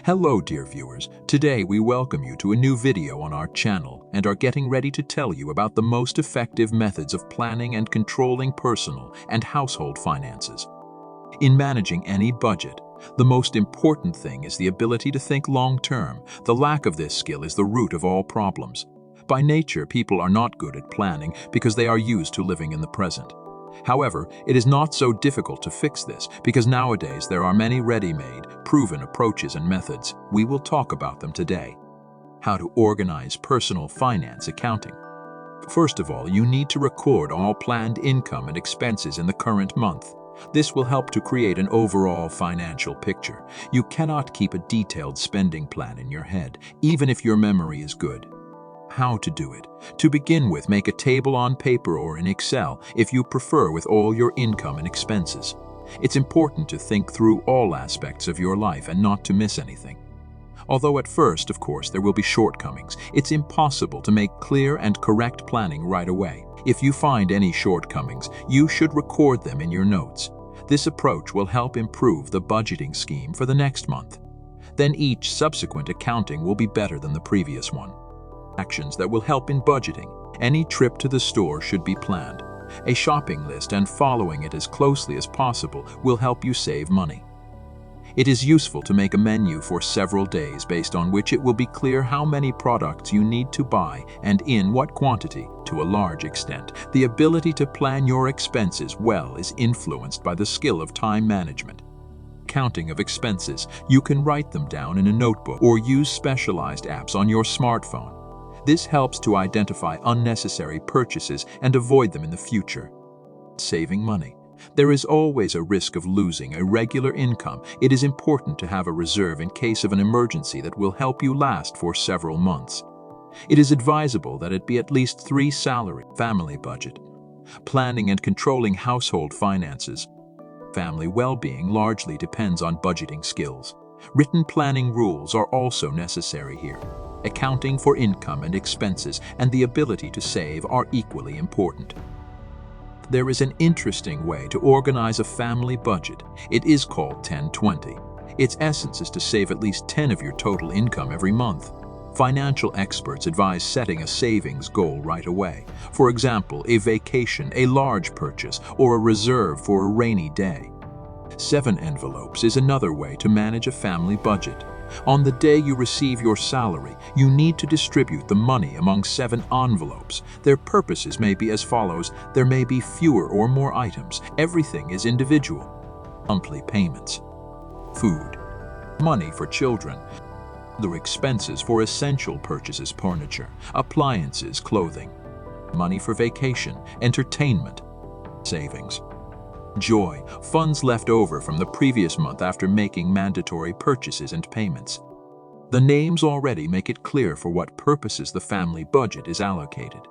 Hello, dear viewers. Today we welcome you to a new video on our channel and are getting ready to tell you about the most effective methods of planning and controlling personal and household finances. In managing any budget, the most important thing is the ability to think long-term. The lack of this skill is the root of all problems. By nature, people are not good at planning because they are used to living in the present. However, it is not so difficult to fix this because nowadays there are many ready-made, proven approaches and methods. We will talk about them today. How to organize personal finance accounting. First of all, you need to record all planned income and expenses in the current month. This will help to create an overall financial picture. You cannot keep a detailed spending plan in your head, even if your memory is good. How to do it. To begin with, make a table on paper or in Excel if you prefer, with all your income and expenses. It's important to think through all aspects of your life and not to miss anything. Although at first, of course, there will be shortcomings, it's impossible to make clear and correct planning right away. If you find any shortcomings, you should record them in your notes. This approach will help improve the budgeting scheme for the next month. Then each subsequent accounting will be better than the previous one. Actions that will help in budgeting. Any trip to the store should be planned. A shopping list and following it as closely as possible will help you save money. It is useful to make a menu for several days based on which it will be clear how many products you need to buy and in what quantity. To a large extent, the ability to plan your expenses well is influenced by the skill of time management. Counting of expenses. You can write them down in a notebook or use specialized apps on your smartphone. This helps to identify unnecessary purchases and avoid them in the future. Saving money. There is always a risk of losing a regular income. It is important to have a reserve in case of an emergency that will help you last for several months. It is advisable that it be at least 3 salary. Family budget. Planning and controlling household finances. Family well-being largely depends on budgeting skills. Written planning rules are also necessary here. Accounting for income and expenses and the ability to save are equally important. There is an interesting way to organize a family budget. It is called 10-20. Its essence is to save at least 10 of your total income every month. Financial experts advise setting a savings goal right away. For example, a vacation, a large purchase, or a reserve for a rainy day. 7 envelopes is another way to manage a family budget. On the day you receive your salary, you need to distribute the money among 7 envelopes. Their purposes may be as follows. There may be fewer or more items. Everything is individual. Monthly payments. Food. Money for children. Other expenses for essential purchases, furniture, appliances, clothing. Money for vacation, entertainment. Savings. Joy, funds left over from the previous month after making mandatory purchases and payments. The names already make it clear for what purposes the family budget is allocated.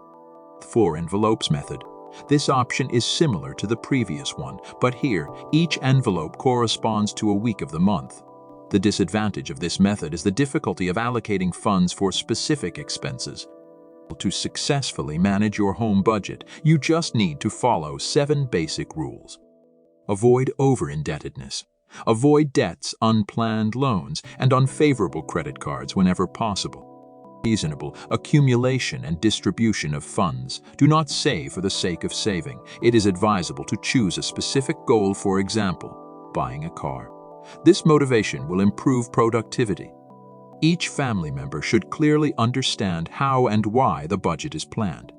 4 envelopes method. This option is similar to the previous one, but here, each envelope corresponds to a week of the month. The disadvantage of this method is the difficulty of allocating funds for specific expenses. To successfully manage your home budget, you just need to follow 7 basic rules. Avoid over-indebtedness. Avoid debts, unplanned loans, and unfavorable credit cards whenever possible. Reasonable accumulation and distribution of funds. Do not save for the sake of saving. It is advisable to choose a specific goal, for example, buying a car. This motivation will improve productivity. Each family member should clearly understand how and why the budget is planned.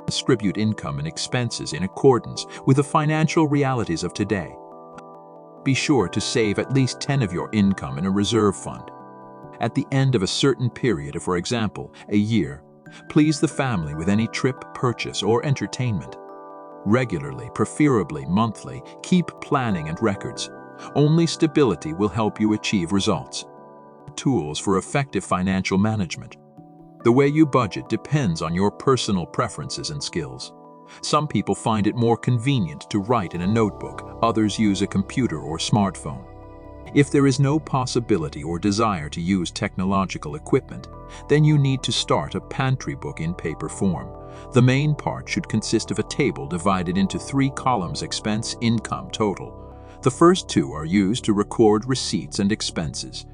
Distribute income and expenses in accordance with the financial realities of today. Be sure to save at least 10 of your income in a reserve fund. At the end of a certain period, for example, a year, please the family with any trip, purchase, or entertainment. Regularly, preferably monthly, keep planning and records. Only stability will help you achieve results. Tools for effective financial management. The way you budget depends on your personal preferences and skills. Some people find it more convenient to write in a notebook, others use a computer or smartphone. If there is no possibility or desire to use technological equipment, then you need to start a pantry book in paper form. The main part should consist of a table divided into 3 columns: expense, income, total. The first 2 are used to record receipts and expenses.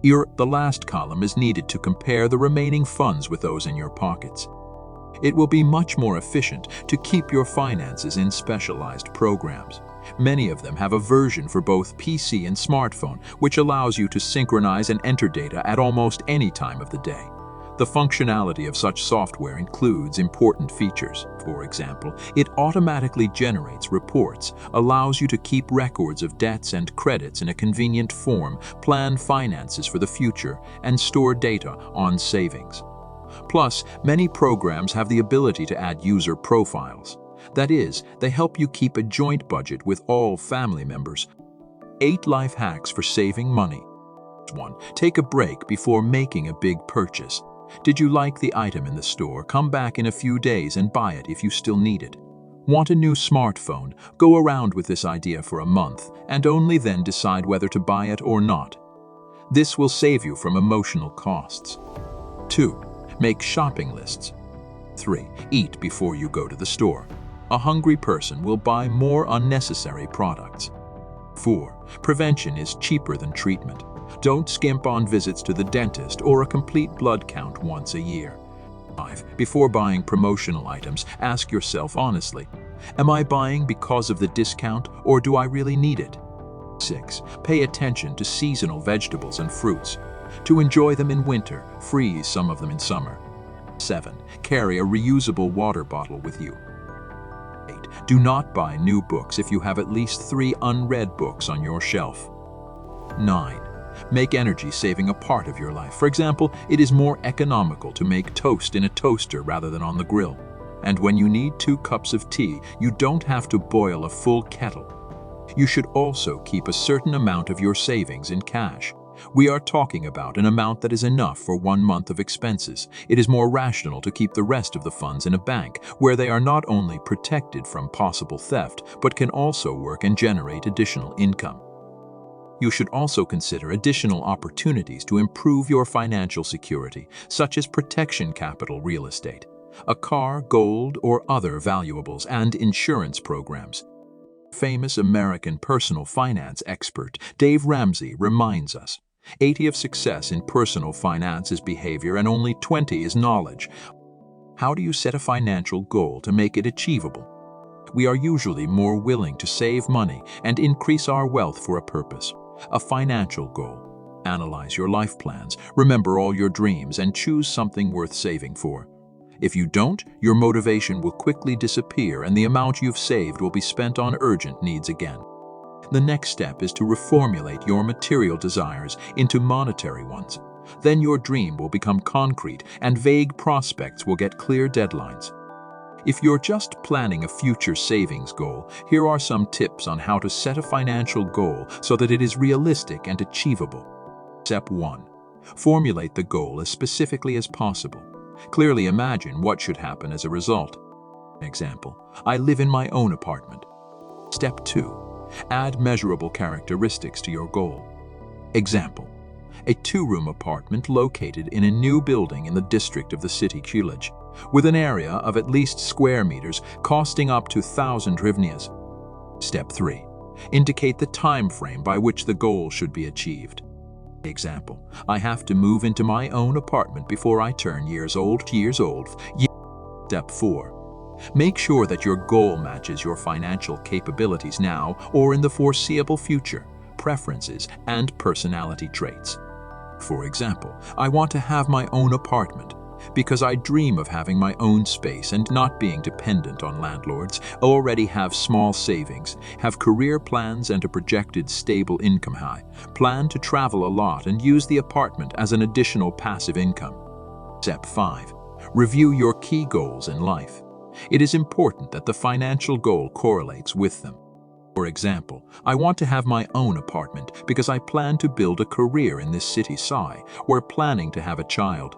The last column is needed to compare the remaining funds with those in your pockets. It will be much more efficient to keep your finances in specialized programs. Many of them have a version for both PC and smartphone, which allows you to synchronize and enter data at almost any time of the day. The functionality of such software includes important features. For example, it automatically generates reports, allows you to keep records of debts and credits in a convenient form, plan finances for the future, and store data on savings. Plus, many programs have the ability to add user profiles. That is, they help you keep a joint budget with all family members. 8 life hacks for saving money. 1. Take a break before making a big purchase. Did you like the item in the store? Come back in a few days and buy it if you still need it. Want a new smartphone? Go around with this idea for a month and only then decide whether to buy it or not. This will save you from emotional costs. 2. Make shopping lists. 3. Eat before you go to the store. A hungry person will buy more unnecessary products. 4. Prevention is cheaper than treatment. Don't skimp on visits to the dentist or a complete blood count once a year. 5. Before buying promotional items, ask yourself honestly, am I buying because of the discount or do I really need it? 6. Pay attention to seasonal vegetables and fruits. To enjoy them in winter, freeze some of them in summer. 7. Carry a reusable water bottle with you. 8. Do not buy new books if you have at least 3 unread books on your shelf. 9. Make energy saving a part of your life. For example, it is more economical to make toast in a toaster rather than on the grill. And when you need 2 cups of tea, you don't have to boil a full kettle. You should also keep a certain amount of your savings in cash. We are talking about an amount that is enough for 1 month of expenses. It is more rational to keep the rest of the funds in a bank, where they are not only protected from possible theft, but can also work and generate additional income. You should also consider additional opportunities to improve your financial security, such as protection capital real estate, a car, gold, or other valuables, and insurance programs. Famous American personal finance expert Dave Ramsey reminds us, 80 of success in personal finance is behavior and only 20 is knowledge. How do you set a financial goal to make it achievable? We are usually more willing to save money and increase our wealth for a purpose. A financial goal. Analyze your life plans, remember all your dreams, and choose something worth saving for. If you don't, your motivation will quickly disappear and the amount you've saved will be spent on urgent needs again. The next step is to reformulate your material desires into monetary ones. Then your dream will become concrete and vague prospects will get clear deadlines. If you're just planning a future savings goal, here are some tips on how to set a financial goal so that it is realistic and achievable. Step 1. Formulate the goal as specifically as possible. Clearly imagine what should happen as a result. Example, I live in my own apartment. Step 2. Add measurable characteristics to your goal. Example, a 2-room apartment located in a new building in the district of the city Coolidge, with an area of at least square meters costing up to 1,000 hryvnias. Step 3. Indicate the time frame by which the goal should be achieved. Example, I have to move into my own apartment before I turn years old. Step 4. Make sure that your goal matches your financial capabilities now or in the foreseeable future, preferences, and personality traits. For example, I want to have my own apartment because I dream of having my own space and not being dependent on landlords, already have small savings, have career plans and a projected stable income high, plan to travel a lot and use the apartment as an additional passive income. Step 5. Review your key goals in life. It is important that the financial goal correlates with them. For example, I want to have my own apartment because I plan to build a career in this city, we're planning to have a child.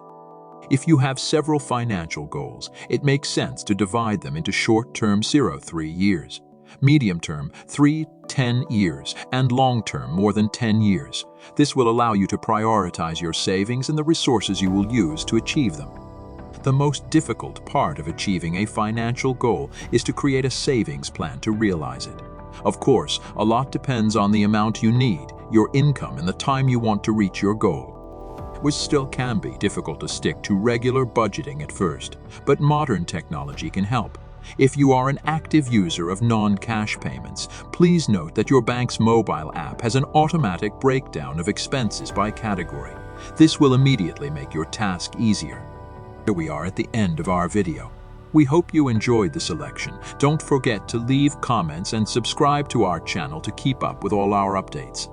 If you have several financial goals, it makes sense to divide them into short-term 0-3 years, medium-term 3-10 years, and long-term more than 10 years. This will allow you to prioritize your savings and the resources you will use to achieve them. The most difficult part of achieving a financial goal is to create a savings plan to realize it. Of course, a lot depends on the amount you need, your income, and the time you want to reach your goal. which still can be difficult to stick to regular budgeting at first, but modern technology can help. If you are an active user of non-cash payments, please note that your bank's mobile app has an automatic breakdown of expenses by category. This will immediately make your task easier. Here we are at the end of our video. We hope you enjoyed the selection. Don't forget to leave comments and subscribe to our channel to keep up with all our updates.